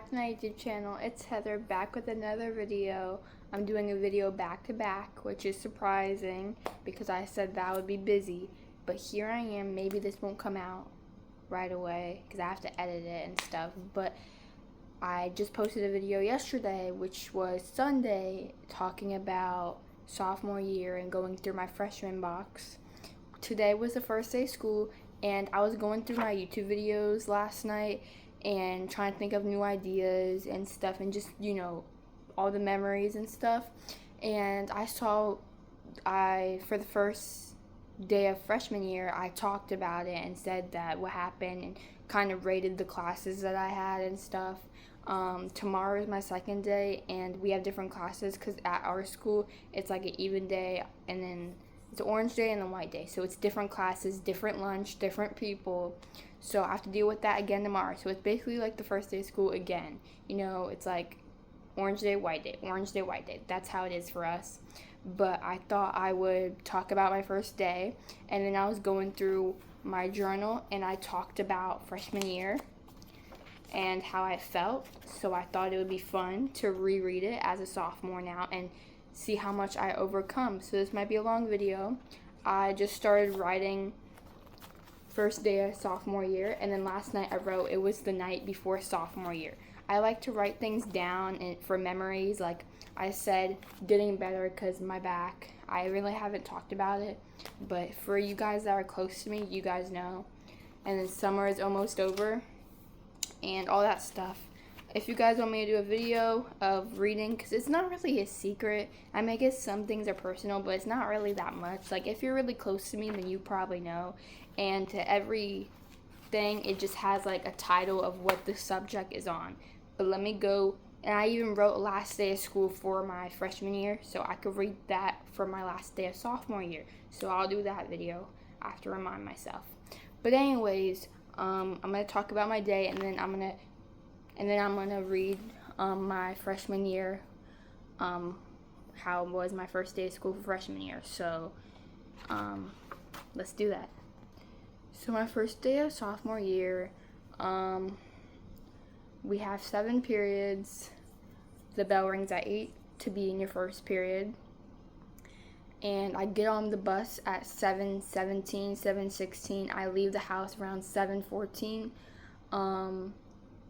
back to my YouTube channel. It's Heather back with another video. I'm doing a video back to back, which is surprising because I said that I would be busy. But here I am. Maybe this won't come out right away because I have to edit it and stuff. But I just posted a video yesterday, which was Sunday, talking about sophomore year and going through my freshman box. Today was the first day of school, and I was going through my YouTube videos last night and trying to think of new ideas and stuff, and just, all the memories and stuff. And for the first day of freshman year, I talked about it and said that what happened and kind of rated the classes that I had and stuff. Tomorrow is my second day, and we have different classes because at our school it's like an even day, and then it's orange day and then white day. So it's different classes, different lunch, different people. So I have to deal with that again tomorrow. So it's basically like the first day of school again. It's like orange day, white day, orange day, white day. That's how it is for us. But I thought I would talk about my first day, and then I was going through my journal and I talked about freshman year and how I felt. So I thought it would be fun to reread it as a sophomore now and see how much I overcome. So this might be a long video. I just started writing first day of sophomore year, and then last night I wrote, it was the night before sophomore year. I like to write things down and for memories. Like I said, getting better because my back. I really haven't talked about it, but for you guys that are close to me, you guys know. And then summer is almost over and all that stuff. If you guys want me to do a video of reading, because it's not really a secret. I mean, I guess some things are personal, but it's not really that much. Like, if you're really close to me, then you probably know. And to every thing, it just has, like, a title of what the subject is on. But let me go, and I even wrote last day of school for my freshman year, so I could read that for my last day of sophomore year. So I'll do that video. I have to remind myself. But anyways, I'm going to talk about my day, and then I'm going to read my freshman year, how was my first day of school for freshman year. So let's do that. So my first day of sophomore year, we have 7 periods. The bell rings at 8 to be in your first period. And I get on the bus at 7:17, 7:16. I leave the house around 7:14.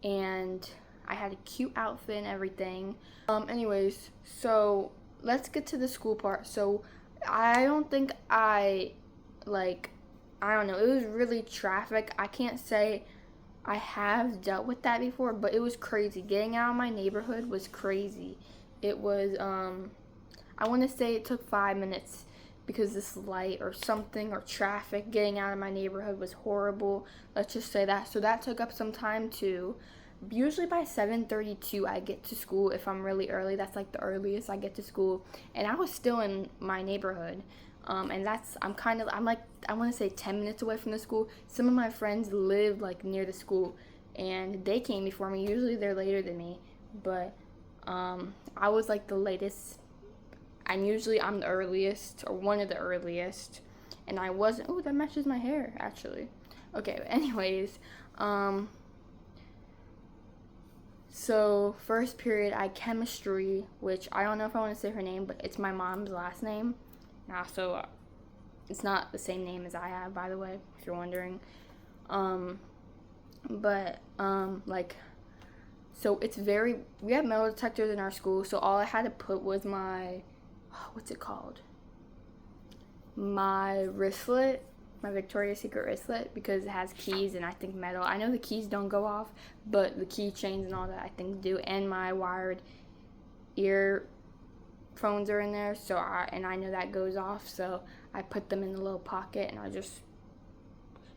And I had a cute outfit and everything. Anyways, so let's get to the school part. So I don't think I don't know, it was really traffic. I can't say I have dealt with that before, but it was crazy. Getting out of my neighborhood was crazy. It was, I want to say it took 5 minutes because this light or something or traffic getting out of my neighborhood was horrible. Let's just say that. So that took up some time too. Usually by 7:32 I get to school if I'm really early. That's like the earliest I get to school. And I was still in my neighborhood. And I want to say 10 minutes away from the school. Some of my friends live like near the school and they came before me. Usually they're later than me, but I was like the latest. I'm the earliest, or one of the earliest, and I wasn't. Oh, that matches my hair actually. Okay, but anyways, so first period I had chemistry, which I don't know if I want to say her name, but it's my mom's last name. Now, so it's not the same name as I have, by the way, if you're wondering. So it's we have metal detectors in our school, so all I had to put was my, what's it called? My wristlet, my Victoria's Secret wristlet, because it has keys and I think metal. I know the keys don't go off, but the keychains and all that I think do, and my wired earphones are in there, so I know that goes off, so I put them in the little pocket, and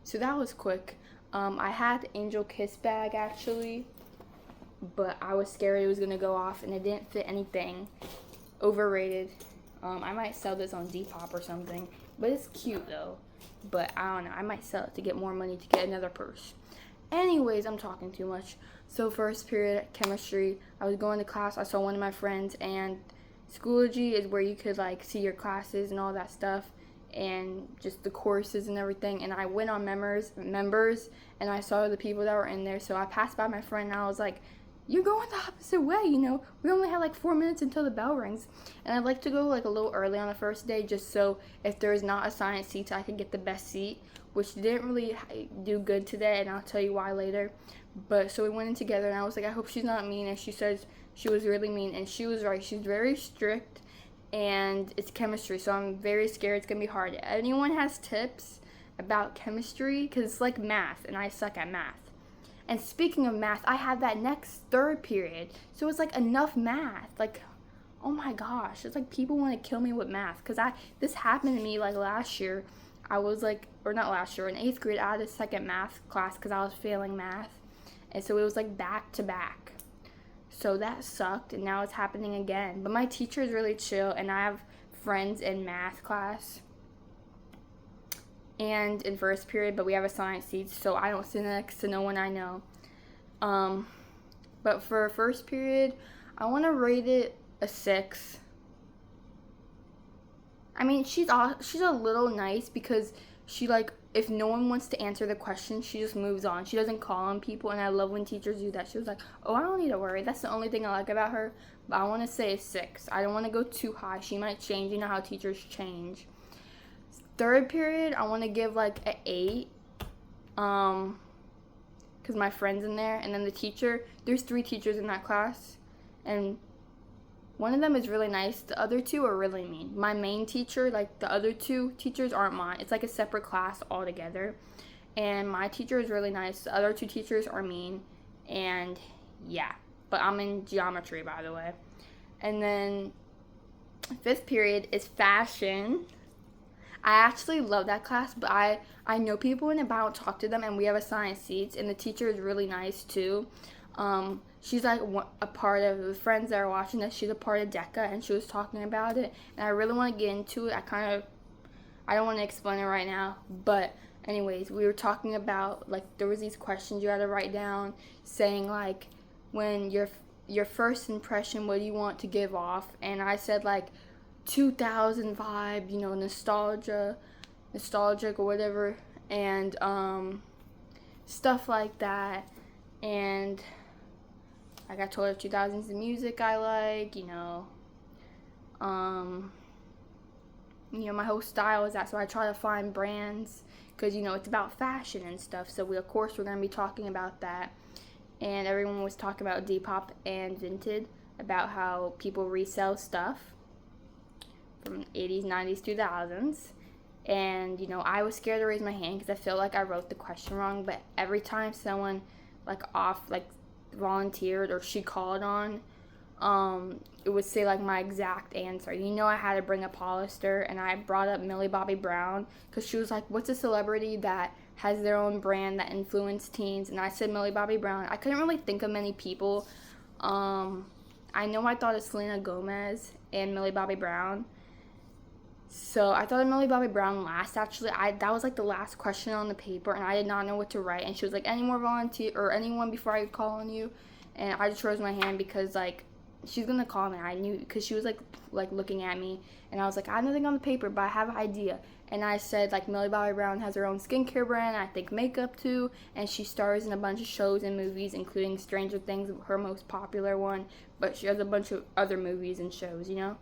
so that was quick. I had the Angel Kiss bag actually, but I was scared it was gonna go off, and it didn't fit anything. Overrated. I might sell this on Depop or something, but it's cute though. But I don't know, I might sell it to get more money to get another purse. Anyways, I'm talking too much. So first period, chemistry, I was going to class, I saw one of my friends, and Schoology is where you could like see your classes and all that stuff and just the courses and everything. And I went on members and I saw the people that were in there. So I passed by my friend and I was like, you're going the opposite way, you know. We only have like 4 minutes until the bell rings. And I'd like to go like a little early on the first day just so if there's not assigned seats, I can get the best seat, which didn't really do good today, and I'll tell you why later. But so we went in together, and I was like, I hope she's not mean. And she says she was really mean, and she was right. She's very strict, and it's chemistry, so I'm very scared it's going to be hard. Anyone has tips about chemistry? Because it's like math, and I suck at math. And speaking of math, I had that next third period. So it's like enough math. Like, oh my gosh. It's like people want to kill me with math. Because this happened to me like last year. I was like, or not last year, in 8th grade, I had a second math class because I was failing math. And so it was like back to back. So that sucked, and now it's happening again. But my teacher is really chill, and I have friends in math class and in first period, but we have assigned seats, so I don't sit next to no one I know. But for first period, I want to rate it a 6. I mean, she's a little nice because she, like, if no one wants to answer the question, she just moves on. She doesn't call on people, and I love when teachers do that. She was like, oh, I don't need to worry. That's the only thing I like about her, but I want to say a 6. I don't want to go too high. She might change. You know how teachers change. Third period, I want to give like an 8, because my friend's in there, and then the teacher, there's 3 teachers in that class, and one of them is really nice, the other 2 are really mean. My main teacher, like the other 2 teachers aren't mine, it's like a separate class altogether, and my teacher is really nice, the other 2 teachers are mean, and yeah, but I'm in geometry, by the way. And then 5th period is fashion. I actually love that class, but I know people in it, but I don't talk to them, and we have assigned seats, and the teacher is really nice, too. She's, like, a part of the friends that are watching this. She's a part of DECA, and she was talking about it, and I really want to get into it. I don't want to explain it right now, but anyways, we were talking about, like, there was these questions you had to write down, saying, like, when your first impression, what do you want to give off, and I said, like, 2000 vibe, you know, nostalgic or whatever, and stuff like that. And I got told of 2000s the music I like, you know, my whole style is that, so I try to find brands, because, you know, it's about fashion and stuff, so of course we're going to be talking about that. And everyone was talking about Depop and Vinted, about how people resell stuff from 80s, 90s, 2000s, and, you know, I was scared to raise my hand because I feel like I wrote the question wrong, but every time someone, volunteered or she called on, it would say, like, my exact answer. You know, I had to bring up Hollister, and I brought up Millie Bobby Brown, because she was like, what's a celebrity that has their own brand that influenced teens, and I said Millie Bobby Brown. I couldn't really think of many people. I know I thought of Selena Gomez and Millie Bobby Brown, so I thought of Millie Bobby Brown last, actually. That was, like, the last question on the paper, and I did not know what to write. And she was like, any more volunteer, or anyone before I call on you? And I just raised my hand because, like, she's going to call me. I knew, because she was, like, looking at me. And I was like, I have nothing on the paper, but I have an idea. And I said, like, Millie Bobby Brown has her own skincare brand, I think makeup, too. And she stars in a bunch of shows and movies, including Stranger Things, her most popular one. But she has a bunch of other movies and shows, you know?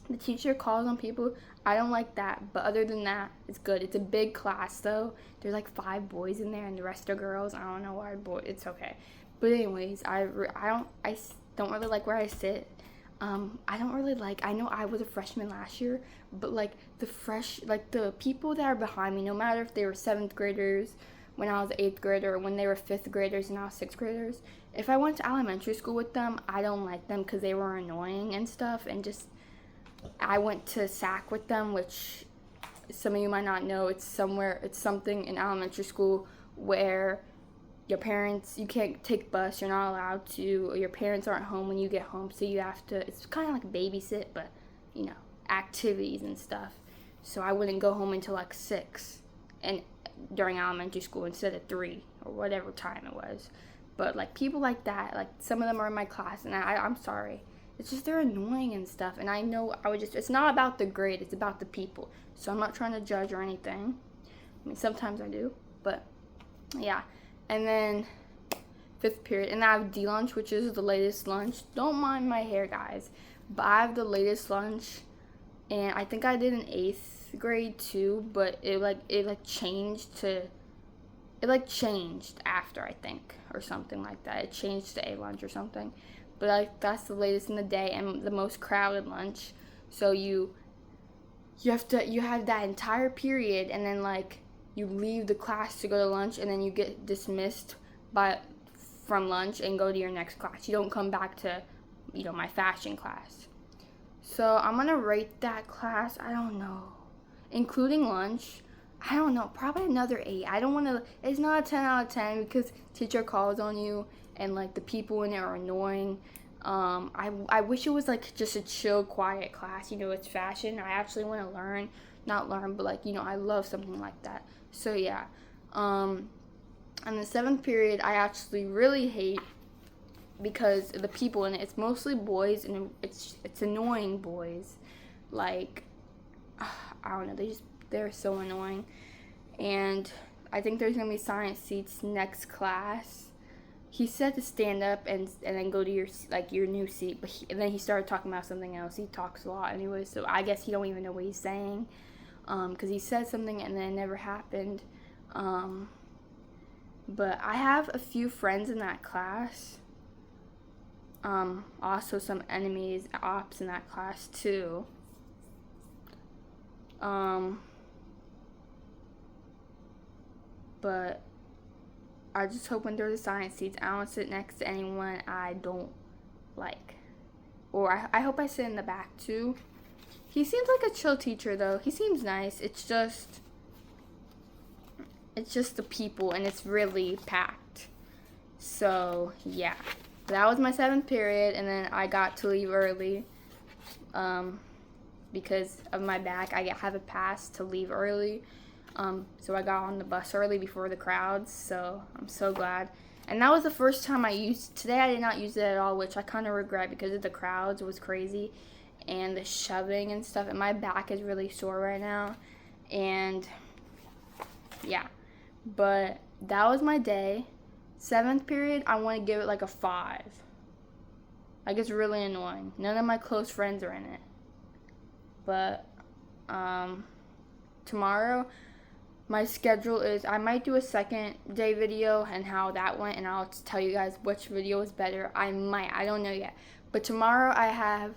The teacher calls on people. I don't like that, but other than that, it's good. It's a big class, though. There's like 5 boys in there, and the rest are girls. I don't know why it's okay. But anyways, I don't really like where I sit. I don't really like. I know I was a freshman last year, but like the people that are behind me, no matter if they were 7th graders when I was 8th grader, or when they were 5th graders and I was 6th graders. If I went to elementary school with them, I don't like them because they were annoying and stuff, and just. I went to SAC with them, which some of you might not know. It's something in elementary school where your parents, you can't take bus, you're not allowed to, or your parents aren't home when you get home, so you have to, it's kind of like babysit, but, you know, activities and stuff. So I wouldn't go home until like 6 and during elementary school instead of 3 or whatever time it was. But like people like that, like some of them are in my class, and I'm sorry. It's just they're annoying and stuff, and I know it's not about the grade, it's about the people. So I'm not trying to judge or anything. I mean, sometimes I do, but yeah. And then 5th period, and I have D lunch, which is the latest lunch. Don't mind my hair, guys, but I have the latest lunch, and I think I did in 8th grade too, but it changed after, I think, or something like that. It changed to A lunch or something, but like that's the latest in the day and the most crowded lunch. So you have that entire period, and then like you leave the class to go to lunch, and then you get dismissed from lunch and go to your next class. You don't come back to, my fashion class. So I'm gonna rate that class, I don't know, including lunch, I don't know, probably another 8. I don't want to, it's not a 10 out of 10 because teacher calls on you and like the people in it are annoying. I wish it was like just a chill, quiet class. It's fashion. I actually want to not learn, but like, I love something like that. So yeah. And the 7th period, I actually really hate because the people in it, it's mostly boys, and it's annoying boys. Like, I don't know, they're so annoying. And I think there's going to be science seats next class. He said to stand up and then go to your new seat, and then he started talking about something else. He talks a lot anyway, so I guess he don't even know what he's saying, because he said something and then it never happened. But I have a few friends in that class. Also some enemies, ops in that class too. But I just hope when there's science seats, I don't sit next to anyone I don't like. Or I hope I sit in the back too. He seems like a chill teacher though. He seems nice. It's just the people, and it's really packed. So yeah, that was my 7th period, and then I got to leave early. Because of my back, I have a pass to leave early. So I got on the bus early before the crowds, so I'm so glad. And that was the first time today I did not use it at all, which I kind of regret because of the crowds. It was crazy, and the shoving and stuff, and my back is really sore right now. And yeah, but that was my day. 7th period, I want to give it like a 5. Like, it's really annoying. None of my close friends are in it. But tomorrow, my schedule is, I might do a second day video and how that went, and I'll tell you guys which video is better. I don't know yet. But tomorrow I have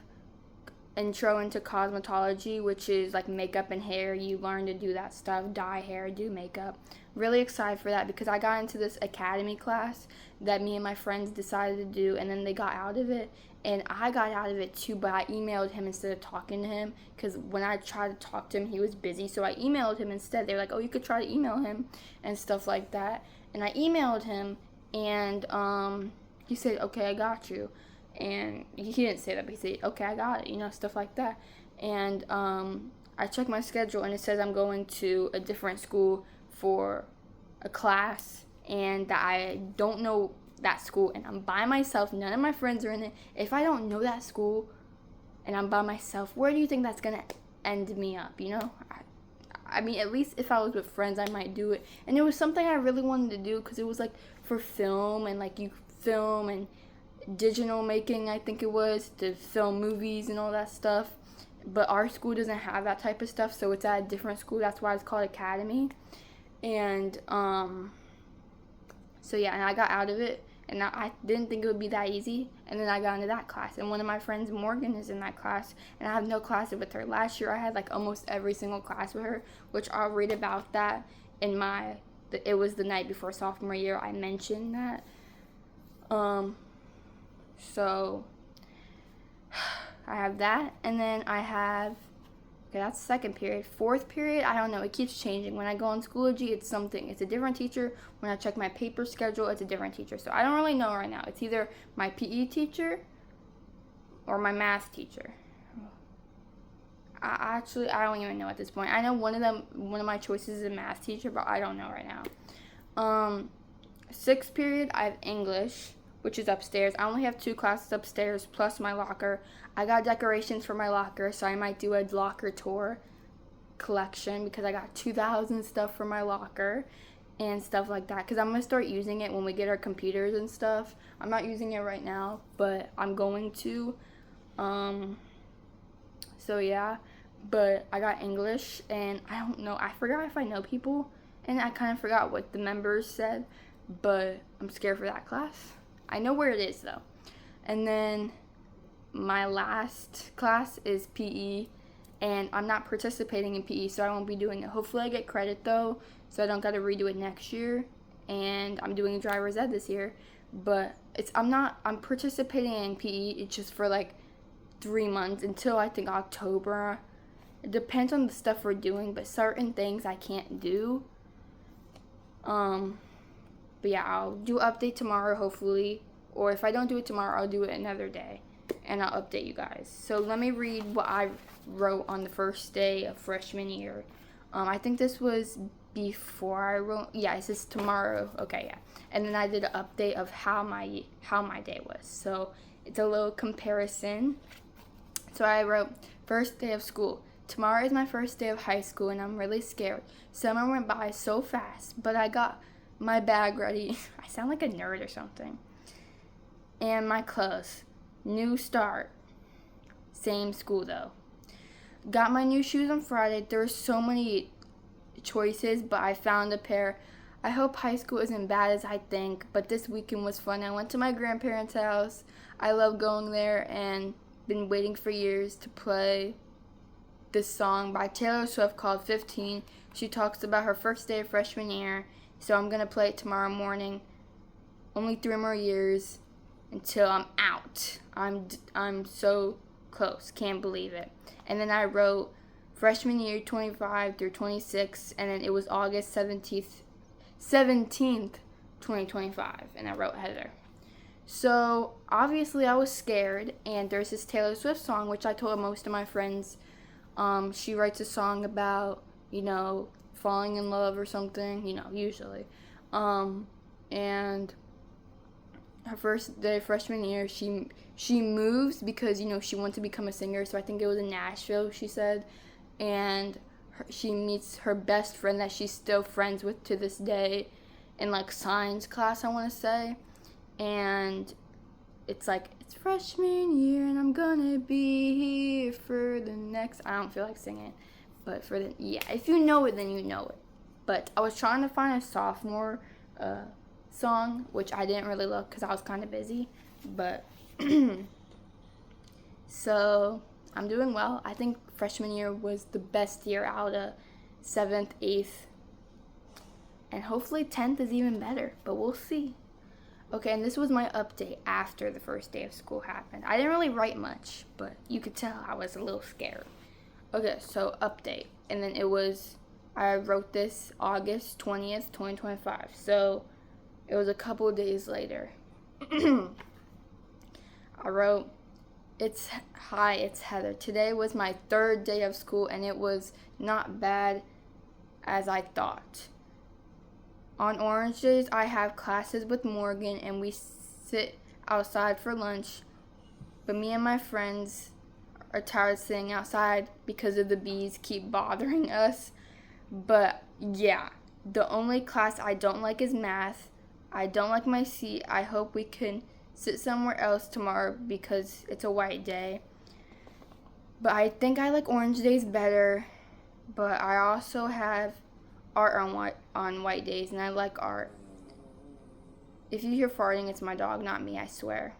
intro into cosmetology, which is like makeup and hair. You learn to do that stuff, dye hair, do makeup. Really excited for that because I got into this academy class that me and my friends decided to do, and then they got out of it, and I got out of it too, but I emailed him instead of talking to him because when I tried to talk to him, he was busy, so I emailed him instead. They were like, oh, you could try to email him and stuff like that, and I emailed him, and he said, okay, I got you. And he didn't say that, but he said, okay, I got it, stuff like that. And I checked my schedule, and it says I'm going to a different school for a class, and that I don't know that school, and I'm by myself. None of my friends are in it. If I don't know that school, and I'm by myself, where do you think that's going to end me up, I mean, at least if I was with friends, I might do it. And it was something I really wanted to do because it was, like, for film, and, like, you film and digital making, I think it was, to film movies and all that stuff. But our school doesn't have that type of stuff, so it's at a different school. That's why it's called Academy. And so yeah, and I got out of it, and I didn't think it would be that easy, and then I got into that class, and one of my friends, Morgan, is in that class, and I have no classes with her. Last year I had like almost every single class with her, which I'll read about that in it was the night before sophomore year, I mentioned that. So I have that, and then I have, okay, that's 2nd period. 4th period, I don't know, it keeps changing. When I go on Schoology, it's a different teacher. When I check my paper schedule, it's a different teacher. So I don't really know right now. It's either my PE teacher or my math teacher. I don't even know at this point. I know one of my choices is a math teacher, but I don't know right now. 6th period, I have English, which is upstairs. I only have 2 classes upstairs plus my locker. I got decorations for my locker, so I might do a locker tour collection because I got 2,000 stuff for my locker. and stuff like that, because I'm going to start using it when we get our computers and stuff. I'm not using it right now, but I'm going to. So yeah, but I got English, and I don't know, I forgot if I know people, and I kind of forgot what the members said, but I'm scared for that class. I know where it is though. And then my last class is PE, and I'm not participating in PE, so I won't be doing it. Hopefully I get credit though, so I don't got to redo it next year. And I'm doing driver's ed this year, but I'm participating in PE. It's just for like 3 months until I think October. It depends on the stuff we're doing, but certain things I can't do. But yeah, I'll do an update tomorrow hopefully, or if I don't do it tomorrow, I'll do it another day, and I'll update you guys. So let me read what I wrote on the first day of freshman year. I think this was before I wrote. Yeah, it says tomorrow. Okay, yeah. And then I did an update of how my day was. So it's a little comparison. So I wrote, first day of school. Tomorrow is my first day of high school, and I'm really scared. Summer went by so fast, but I got my bag ready. I sound like a nerd or something. And my clothes. New start. Same school though. Got my new shoes on Friday. There were so many choices, but I found a pair. I hope high school isn't bad as I think, but this weekend was fun. I went to my grandparents' house. I love going there and been waiting for years to play this song by Taylor Swift called 15. She talks about her first day of freshman year, so I'm going to play it tomorrow morning. Only 3 more years until I'm out. I'm so close. Can't believe it. And then I wrote freshman year 25 through 26, and then it was August 17th, 2025, and I wrote Heather. So obviously I was scared, and there's this Taylor Swift song, which I told most of my friends. She writes a song about, falling in love or something, usually. And her first day of freshman year, she moves because, she wants to become a singer. So I think it was in Nashville, she said. And she meets her best friend that she's still friends with to this day in, science class, I want to say. And it's freshman year, and I'm gonna be here for the next, I don't feel like singing, but if you know it, then you know it. But I was trying to find a sophomore song, which I didn't really look because I was kind of busy, but so I'm doing well. I think freshman year was the best year out of 7th, 8th, and hopefully 10th is even better, but we'll see. Okay, and this was my update after the first day of school happened. I didn't really write much, but you could tell I was a little scared. Okay, so update. And then I wrote this August 20th, 2025. So it was a couple of days later. I wrote, Hi, it's Heather. Today was my 3rd day of school, and it was not bad as I thought. On orange days, I have classes with Morgan, and we sit outside for lunch. But me and my friends are tired sitting outside because of the bees keep bothering us. But yeah, the only class I don't like is math. I don't like my seat. I hope we can sit somewhere else tomorrow because it's a white day. But I think I like orange days better. But I also have art on white days, and I like art. If you hear farting, it's my dog, not me, I swear.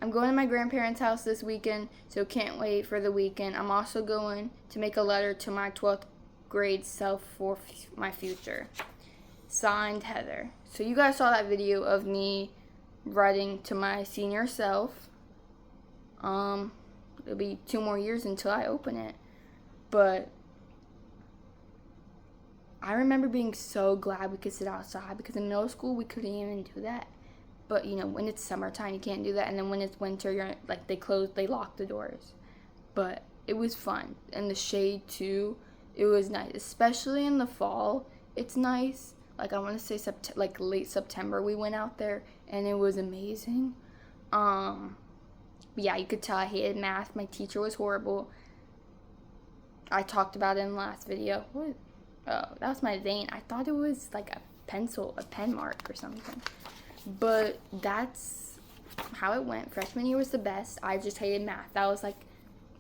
I'm going to my grandparents' house this weekend, so can't wait for the weekend. I'm also going to make a letter to my 12th grade self for my future. Signed, Heather. So you guys saw that video of me writing to my senior self. It'll be 2 more years until I open it, but I remember being so glad we could sit outside, because in middle school we couldn't even do that. But when it's summertime, you can't do that, and then when it's winter, you're they lock the doors. But it was fun, and the shade too. It was nice, especially in the fall. It's nice. I want to say late September we went out there, and it was amazing. But yeah, you could tell I hated math. My teacher was horrible. I talked about it in the last video. What? Oh, that was my vein. I thought it was like a pencil, a pen mark or something. But that's how it went. Freshman year was the best. I just hated math. That was like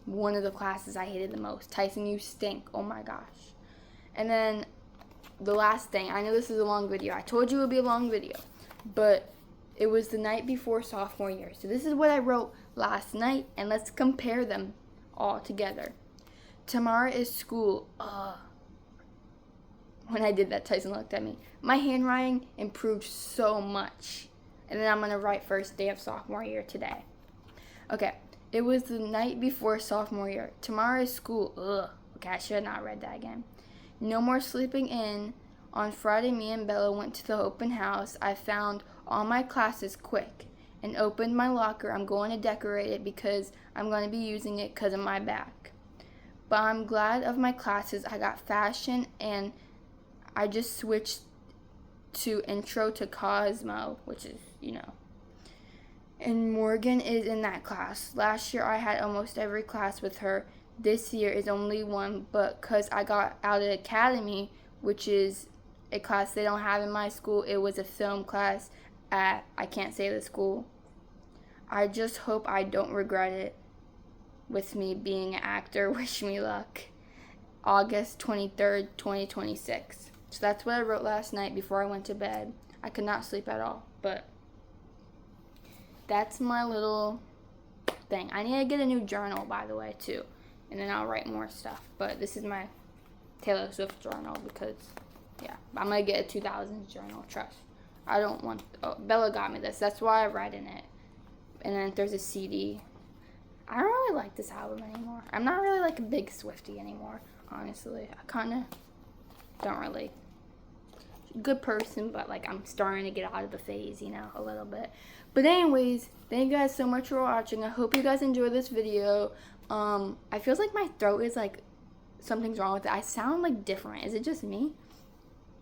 one of the classes I hated the most. Tyson, you stink. Oh my gosh. And then the last thing, I know this is a long video. I told you it would be a long video, but it was the night before sophomore year. So this is what I wrote last night, and let's compare them all together. Tomorrow is school. When I did that, Tyson looked at me. My handwriting improved so much. And then I'm going to write first day of sophomore year today. Okay, it was the night before sophomore year. Tomorrow is school. Okay, I should have not read that again. No more sleeping in. On Friday, me and Bella went to the open house. I found all my classes quick and opened my locker. I'm going to decorate it because I'm going to be using it because of my back. But I'm glad of my classes. I got fashion and I just switched to intro to Cosmo, which is, And Morgan is in that class. Last year I had almost every class with her. This year is only one, but because I got out of academy, which is a class they don't have in my school, it was a film class at, I can't say the school. I just hope I don't regret it with me being an actor. Wish me luck. August 23rd, 2026. So that's what I wrote last night before I went to bed. I could not sleep at all, but that's my little thing. I need to get a new journal, by the way, too, and then I'll write more stuff. But this is my Taylor Swift journal because, I'm going to get a 2000s journal, trust. I don't want, Bella got me this. That's why I write in it. And then there's a CD. I don't really like this album anymore. I'm not really like a big Swiftie anymore, honestly. I kind of don't really. Good person, but like I'm starting to get out of the phase, a little bit. But anyways, thank you guys so much for watching. I hope you guys enjoyed this video. I feel like my throat is like something's wrong with it. I sound like different. Is it just me?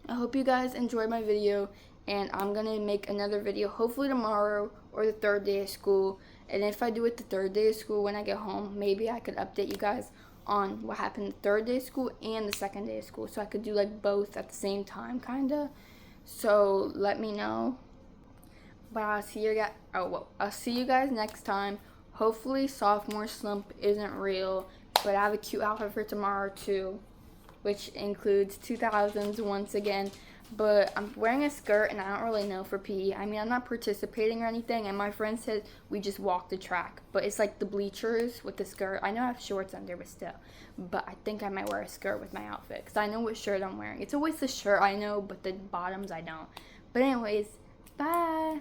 I hope you guys enjoyed my video, and I'm gonna make another video hopefully tomorrow or the third day of school. And if I do it the third day of school when I get home, maybe I could update you guys on what happened the third day of school and the second day of school, so I could do like both at the same time, kinda. So let me know. But I'll see you guys next time. Hopefully sophomore slump isn't real, but I have a cute outfit for tomorrow too, which includes 2000s once again. But I'm wearing a skirt, and I don't really know for PE. I mean, I'm not participating or anything, and my friend said we just walk the track. But it's like the bleachers with the skirt. I know I have shorts under, but still. But I think I might wear a skirt with my outfit because I know what shirt I'm wearing. It's always the shirt I know, but the bottoms I don't. But anyways, bye!